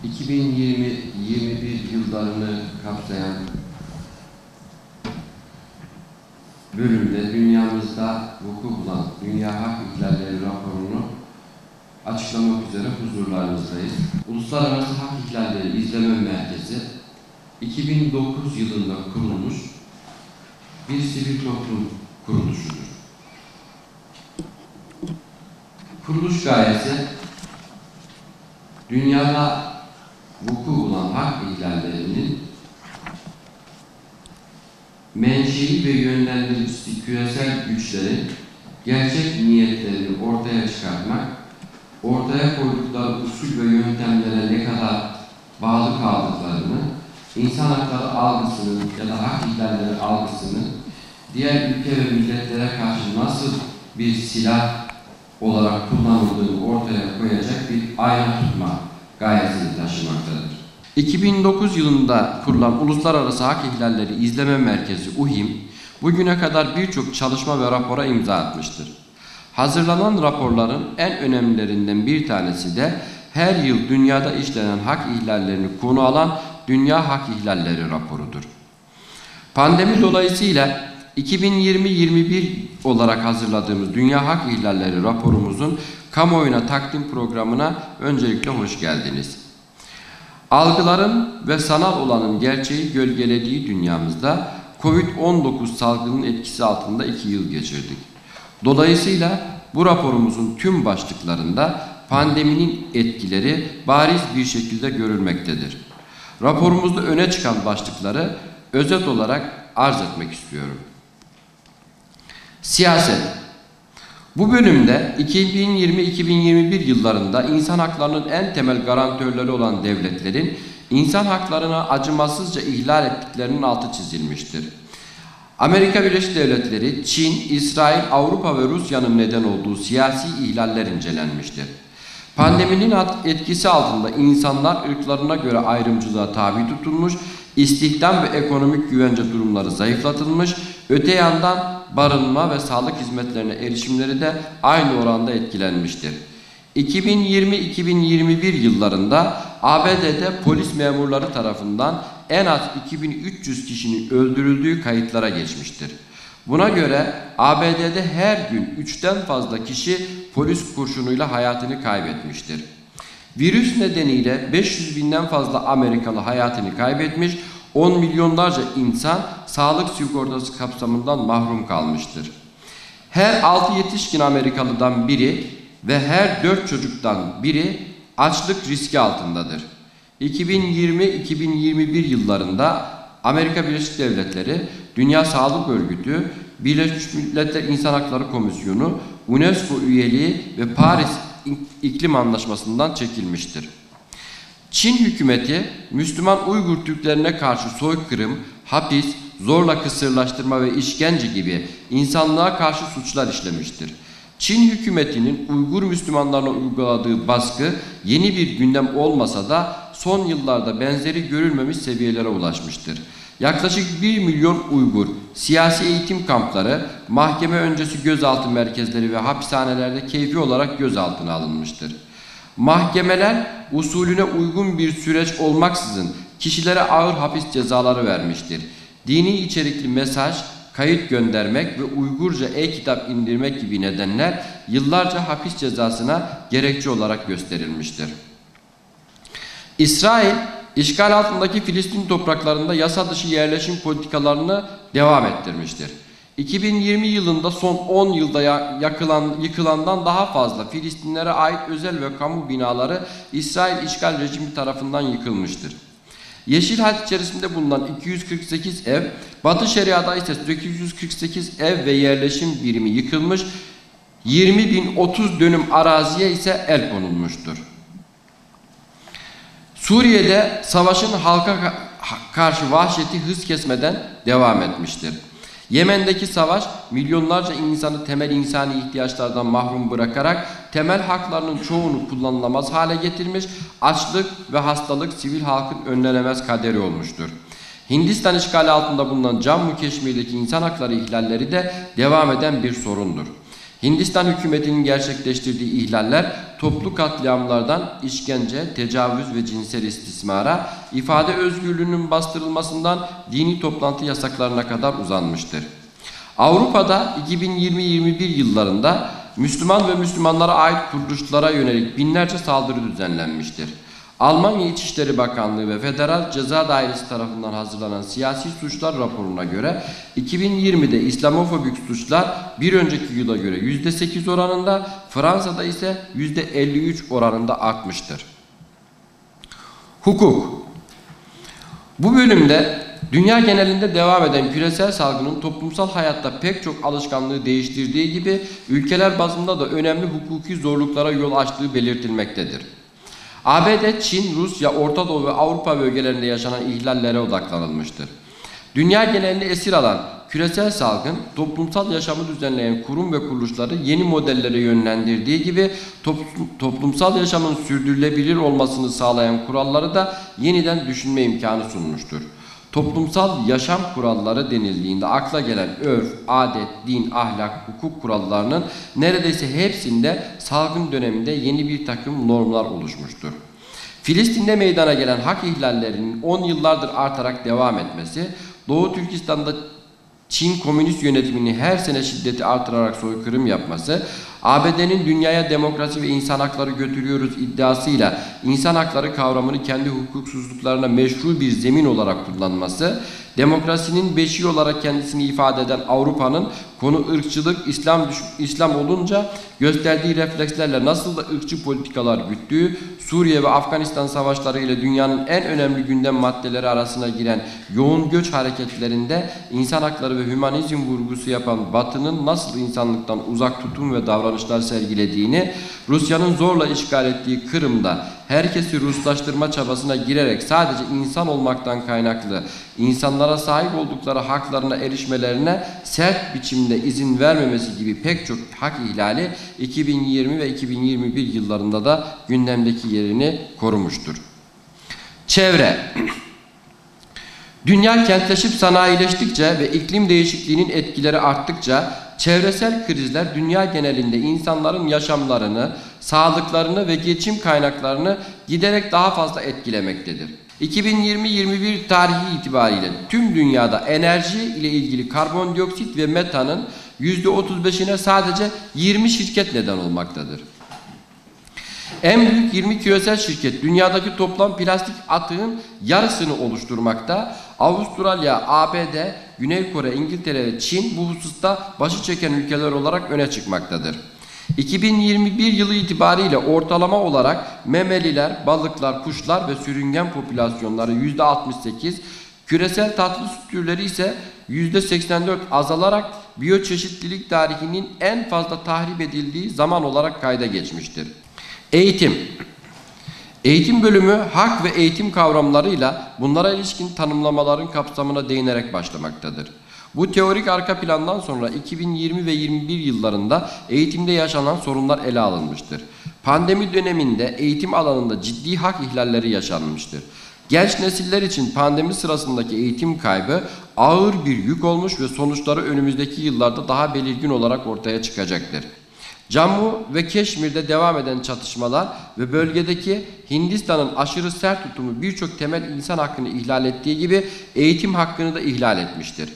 2020-21 yıllarını kapsayan bölümde dünyamızda vuku bulan Dünya Hak İhlalleri raporunu açıklamak üzere huzurlarınızdayız. Uluslararası Hak İhlalleri İzleme Merkezi 2009 yılında kurulmuş bir sivil toplum kuruluşudur. Kuruluş gayesi dünyada vuku bulan hak ihlallerinin menşei ve yönlendiricisi küresel güçlerin gerçek niyetlerini ortaya çıkartmak, ortaya koydukları usul ve yöntemlere ne kadar bağlı kaldıklarını, insan hakları algısının ya da hak ihlalleri algısının diğer ülke ve milletlere karşı nasıl bir silah olarak kullanıldığını ortaya koyacak bir ayna tutma gayesini taşımaktadır. 2009 yılında kurulan Uluslararası Hak İhlalleri İzleme Merkezi UHİM, bugüne kadar birçok çalışma ve rapora imza atmıştır. Hazırlanan raporların en önemlilerinden bir tanesi de her yıl dünyada işlenen hak ihlallerini konu alan Dünya Hak İhlalleri raporudur. Pandemi dolayısıyla 2020-21 olarak hazırladığımız Dünya Hak İhlalleri raporumuzun kamuoyuna takdim programına öncelikle hoş geldiniz. Algıların ve sanal olanın gerçeği gölgelediği dünyamızda Covid-19 salgının etkisi altında 2 yıl geçirdik. Dolayısıyla bu raporumuzun tüm başlıklarında pandeminin etkileri bariz bir şekilde görülmektedir. Raporumuzda öne çıkan başlıkları özet olarak arz etmek istiyorum. Siyaset. Bu bölümde 2020-2021 yıllarında insan haklarının en temel garantörleri olan devletlerin insan haklarını acımasızca ihlal ettiklerinin altı çizilmiştir. Amerika Birleşik Devletleri, Çin, İsrail, Avrupa ve Rusya'nın neden olduğu siyasi ihlaller incelenmiştir. Pandeminin etkisi altında insanlar ırklarına göre ayrımcılığa tabi tutulmuş, istihdam ve ekonomik güvence durumları zayıflatılmış, öte yandan barınma ve sağlık hizmetlerine erişimleri de aynı oranda etkilenmiştir. 2020-2021 yıllarında ABD'de polis memurları tarafından en az 2300 kişinin öldürüldüğü kayıtlara geçmiştir. Buna göre ABD'de her gün 3'ten fazla kişi polis kurşunuyla hayatını kaybetmiştir. Virüs nedeniyle 500 binden fazla Amerikalı hayatını kaybetmiş, 10 milyonlarca insan sağlık sigortası kapsamından mahrum kalmıştır. Her 6 yetişkin Amerikalıdan biri ve her 4 çocuktan biri açlık riski altındadır. 2020-2021 yıllarında Amerika Birleşik Devletleri, Dünya Sağlık Örgütü, Birleşmiş Milletler İnsan Hakları Komisyonu, UNESCO üyeliği ve Paris İklim Anlaşması'ndan çekilmiştir. Çin hükümeti, Müslüman Uygur Türklerine karşı soykırım, hapis, zorla kısırlaştırma ve işkence gibi insanlığa karşı suçlar işlemiştir. Çin hükümetinin Uygur Müslümanlarına uyguladığı baskı yeni bir gündem olmasa da son yıllarda benzeri görülmemiş seviyelere ulaşmıştır. Yaklaşık 1 milyon Uygur, siyasi eğitim kampları, mahkeme öncesi gözaltı merkezleri ve hapishanelerde keyfi olarak gözaltına alınmıştır. Mahkemeler usulüne uygun bir süreç olmaksızın kişilere ağır hapis cezaları vermiştir. Dini içerikli mesaj, kayıt göndermek ve Uygurca e-kitap indirmek gibi nedenler yıllarca hapis cezasına gerekçe olarak gösterilmiştir. İsrail, işgal altındaki Filistin topraklarında yasa dışı yerleşim politikalarını devam ettirmiştir. 2020 yılında son 10 yılda yıkılandan daha fazla Filistinlere ait özel ve kamu binaları İsrail işgal rejimi tarafından yıkılmıştır. Yeşil Hat içerisinde bulunan 248 ev, Batı Şeria'da ise 848 ev ve yerleşim birimi yıkılmış, 20.030 dönüm araziye ise el konulmuştur. Suriye'de savaşın halka karşı vahşeti hız kesmeden devam etmiştir. Yemen'deki savaş milyonlarca insanı temel insani ihtiyaçlardan mahrum bırakarak temel haklarının çoğunu kullanılamaz hale getirmiş, açlık ve hastalık sivil halkın önlenemez kaderi olmuştur. Hindistan işgali altında bulunan Cammu Keşmir'deki insan hakları ihlalleri de devam eden bir sorundur. Hindistan hükümetinin gerçekleştirdiği ihlaller toplu katliamlardan işkence, tecavüz ve cinsel istismara, ifade özgürlüğünün bastırılmasından dini toplantı yasaklarına kadar uzanmıştır. Avrupa'da 2020-21 yıllarında Müslüman ve Müslümanlara ait kuruluşlara yönelik binlerce saldırı düzenlenmiştir. Almanya İçişleri Bakanlığı ve Federal Ceza Dairesi tarafından hazırlanan siyasi suçlar raporuna göre 2020'de İslamofobik suçlar bir önceki yıla göre %8 oranında, Fransa'da ise %53 oranında artmıştır. Hukuk. Bu bölümde dünya genelinde devam eden küresel salgının toplumsal hayatta pek çok alışkanlığı değiştirdiği gibi ülkeler bazında da önemli hukuki zorluklara yol açtığı belirtilmektedir. ABD, Çin, Rusya, Orta Doğu ve Avrupa bölgelerinde yaşanan ihlallere odaklanılmıştır. Dünya genelini esir alan küresel salgın, toplumsal yaşamı düzenleyen kurum ve kuruluşları yeni modellere yönlendirdiği gibi toplumsal yaşamın sürdürülebilir olmasını sağlayan kuralları da yeniden düşünme imkanı sunmuştur. Toplumsal yaşam kuralları denildiğinde akla gelen örf, adet, din, ahlak, hukuk kurallarının neredeyse hepsinde salgın döneminde yeni bir takım normlar oluşmuştur. Filistin'de meydana gelen hak ihlallerinin 10 yıllardır artarak devam etmesi, Doğu Türkistan'da Çin komünist yönetimini her sene şiddeti artırarak soykırım yapması, ABD'nin dünyaya demokrasi ve insan hakları götürüyoruz iddiasıyla insan hakları kavramını kendi hukuksuzluklarına meşru bir zemin olarak kullanması, demokrasinin beşiği olarak kendisini ifade eden Avrupa'nın konu ırkçılık, İslam olunca gösterdiği reflekslerle nasıl da ırkçı politikalar güttüğü, Suriye ve Afganistan savaşları ile dünyanın en önemli gündem maddeleri arasına giren yoğun göç hareketlerinde insan hakları ve hümanizm vurgusu yapan Batı'nın nasıl insanlıktan uzak tutum ve davranışlar sergilediğini, Rusya'nın zorla işgal ettiği Kırım'da herkesi Ruslaştırma çabasına girerek sadece insan olmaktan kaynaklı insanlara sahip oldukları haklarına erişmelerine sert biçimde izin vermemesi gibi pek çok hak ihlali 2020 ve 2021 yıllarında da gündemdeki yerini korumuştur. Çevre. Dünya kentleşip sanayileştikçe ve iklim değişikliğinin etkileri arttıkça çevresel krizler dünya genelinde insanların yaşamlarını, sağlıklarını ve geçim kaynaklarını giderek daha fazla etkilemektedir. 2020-21 tarihi itibariyle tüm dünyada enerji ile ilgili karbondioksit ve metanın %35'ine sadece 20 şirket neden olmaktadır. En büyük 20 küresel şirket dünyadaki toplam plastik atığın yarısını oluşturmakta. Avustralya, ABD, Güney Kore, İngiltere ve Çin bu hususta başı çeken ülkeler olarak öne çıkmaktadır. 2021 yılı itibariyle ortalama olarak memeliler, balıklar, kuşlar ve sürüngen popülasyonları %68, küresel tatlı su türleri ise %84 azalarak biyoçeşitlilik tarihinin en fazla tahrip edildiği zaman olarak kayda geçmiştir. Eğitim. Eğitim bölümü hak ve eğitim kavramlarıyla bunlara ilişkin tanımlamaların kapsamına değinerek başlamaktadır. Bu teorik arka plandan sonra 2020 ve 21 yıllarında eğitimde yaşanan sorunlar ele alınmıştır. Pandemi döneminde eğitim alanında ciddi hak ihlalleri yaşanmıştır. Genç nesiller için pandemi sırasındaki eğitim kaybı ağır bir yük olmuş ve sonuçları önümüzdeki yıllarda daha belirgin olarak ortaya çıkacaktır. Cammu ve Keşmir'de devam eden çatışmalar ve bölgedeki Hindistan'ın aşırı sert tutumu birçok temel insan hakkını ihlal ettiği gibi eğitim hakkını da ihlal etmiştir.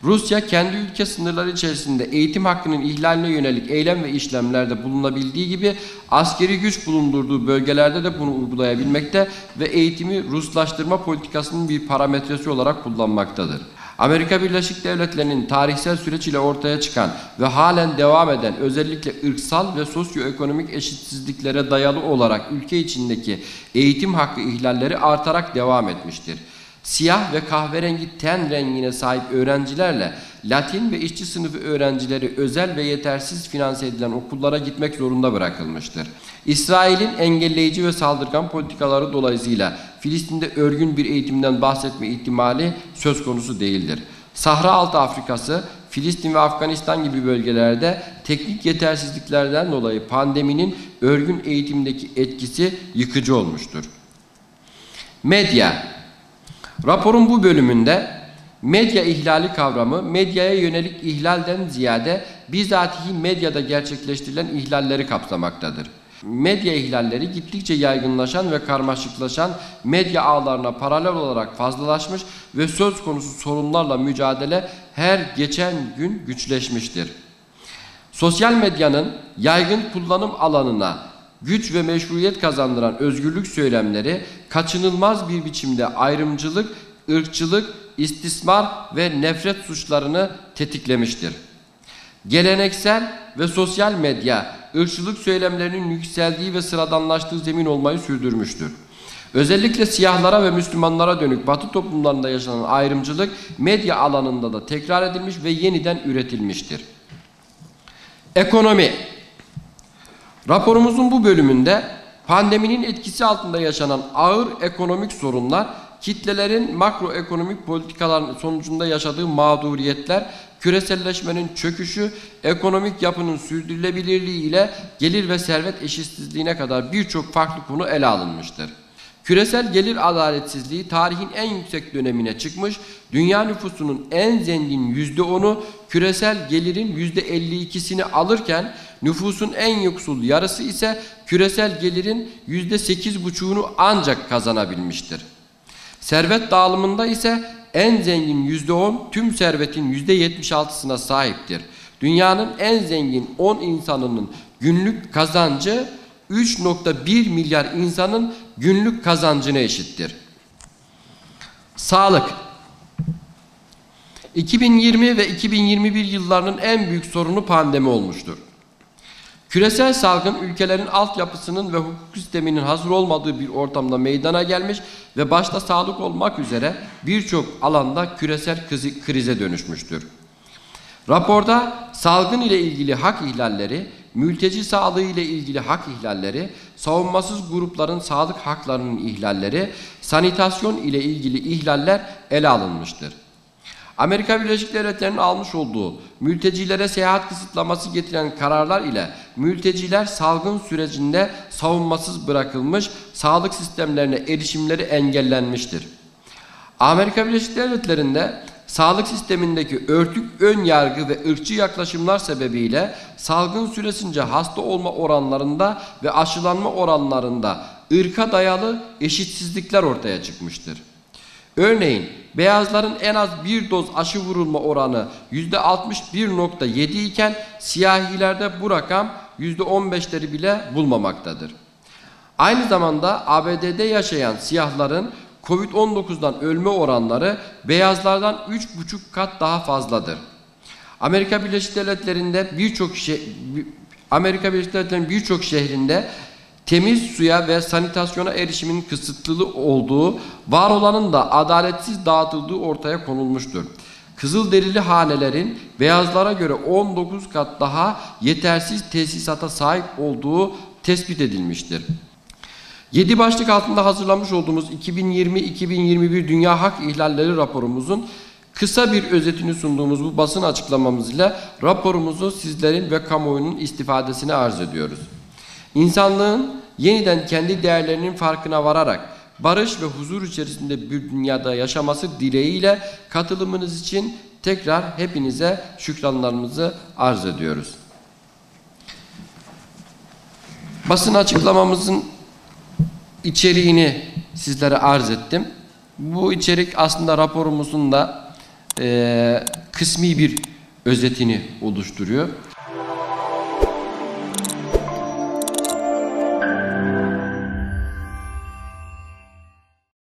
Rusya kendi ülke sınırları içerisinde eğitim hakkının ihlaline yönelik eylem ve işlemlerde bulunabildiği gibi askeri güç bulundurduğu bölgelerde de bunu uygulayabilmekte ve eğitimi Ruslaştırma politikasının bir parametresi olarak kullanmaktadır. Amerika Birleşik Devletleri'nin tarihsel süreç ile ortaya çıkan ve halen devam eden özellikle ırksal ve sosyoekonomik eşitsizliklere dayalı olarak ülke içindeki eğitim hakkı ihlalleri artarak devam etmiştir. Siyah ve kahverengi ten rengine sahip öğrencilerle Latin ve işçi sınıfı öğrencileri özel ve yetersiz finanse edilen okullara gitmek zorunda bırakılmıştır. İsrail'in engelleyici ve saldırgan politikaları dolayısıyla Filistin'de örgün bir eğitimden bahsetme ihtimali söz konusu değildir. Sahra Altı Afrikası, Filistin ve Afganistan gibi bölgelerde teknik yetersizliklerden dolayı pandeminin örgün eğitimdeki etkisi yıkıcı olmuştur. Medya. Raporun bu bölümünde medya ihlali kavramı medyaya yönelik ihlalden ziyade bizatihi medyada gerçekleştirilen ihlalleri kapsamaktadır. Medya ihlalleri gittikçe yaygınlaşan ve karmaşıklaşan medya ağlarına paralel olarak fazlalaşmış ve söz konusu sorunlarla mücadele her geçen gün güçleşmiştir. Sosyal medyanın yaygın kullanım alanına güç ve meşruiyet kazandıran özgürlük söylemleri kaçınılmaz bir biçimde ayrımcılık, ırkçılık, istismar ve nefret suçlarını tetiklemiştir. Geleneksel ve sosyal medya ırkçılık söylemlerinin yükseldiği ve sıradanlaştığı zemin olmayı sürdürmüştür. Özellikle siyahlara ve Müslümanlara dönük Batı toplumlarında yaşanan ayrımcılık medya alanında da tekrar edilmiş ve yeniden üretilmiştir. Ekonomi. Raporumuzun bu bölümünde pandeminin etkisi altında yaşanan ağır ekonomik sorunlar, kitlelerin makroekonomik politikaların sonucunda yaşadığı mağduriyetler, küreselleşmenin çöküşü, ekonomik yapının sürdürülebilirliği ile gelir ve servet eşitsizliğine kadar birçok farklı konu ele alınmıştır. Küresel gelir adaletsizliği tarihin en yüksek dönemine çıkmış, dünya nüfusunun en zengin %10'u küresel gelirin %52'sini alırken nüfusun en yoksul yarısı ise küresel gelirin %8,5'unu ancak kazanabilmiştir. Servet dağılımında ise en zengin %10 tüm servetin %76'sına sahiptir. Dünyanın en zengin 10 insanının günlük kazancı 3,1 milyar insanın günlük kazancına eşittir. Sağlık. 2020 ve 2021 yıllarının en büyük sorunu pandemi olmuştur. Küresel salgın ülkelerin altyapısının ve hukuk sisteminin hazır olmadığı bir ortamda meydana gelmiş ve başta sağlık olmak üzere birçok alanda küresel krize dönüşmüştür. Raporda salgın ile ilgili hak ihlalleri, mülteci sağlığı ile ilgili hak ihlalleri, savunmasız grupların sağlık haklarının ihlalleri, sanitasyon ile ilgili ihlaller ele alınmıştır. Amerika Birleşik Devletleri'nin almış olduğu mültecilere seyahat kısıtlaması getiren kararlar ile mülteciler salgın sürecinde savunmasız bırakılmış, sağlık sistemlerine erişimleri engellenmiştir. Amerika Birleşik Devletleri'nde sağlık sistemindeki örtük ön yargı ve ırkçı yaklaşımlar sebebiyle salgın süresince hasta olma oranlarında ve aşılanma oranlarında ırka dayalı eşitsizlikler ortaya çıkmıştır. Örneğin beyazların en az bir doz aşı vurulma oranı %61,7 iken siyahilerde bu rakam %15'leri bile bulmamaktadır. Aynı zamanda ABD'de yaşayan siyahların Covid-19'dan ölme oranları beyazlardan 3,5 kat daha fazladır. Amerika Birleşik Devletleri'nin birçok şehrinde temiz suya ve sanitasyona erişimin kısıtlı olduğu, var olanın da adaletsiz dağıtıldığı ortaya konulmuştur. Kızılderili hanelerin beyazlara göre 19 kat daha yetersiz tesisata sahip olduğu tespit edilmiştir. 7 başlık altında hazırlamış olduğumuz 2020-2021 Dünya Hak İhlalleri raporumuzun kısa bir özetini sunduğumuz bu basın açıklamamız ile raporumuzu sizlerin ve kamuoyunun istifadesine arz ediyoruz. İnsanlığın yeniden kendi değerlerinin farkına vararak barış ve huzur içerisinde bir dünyada yaşaması dileğiyle katılımınız için tekrar hepinize şükranlarımızı arz ediyoruz. Basın açıklamamızın içeriğini sizlere arz ettim. Bu içerik aslında raporumuzun da kısmi bir özetini oluşturuyor.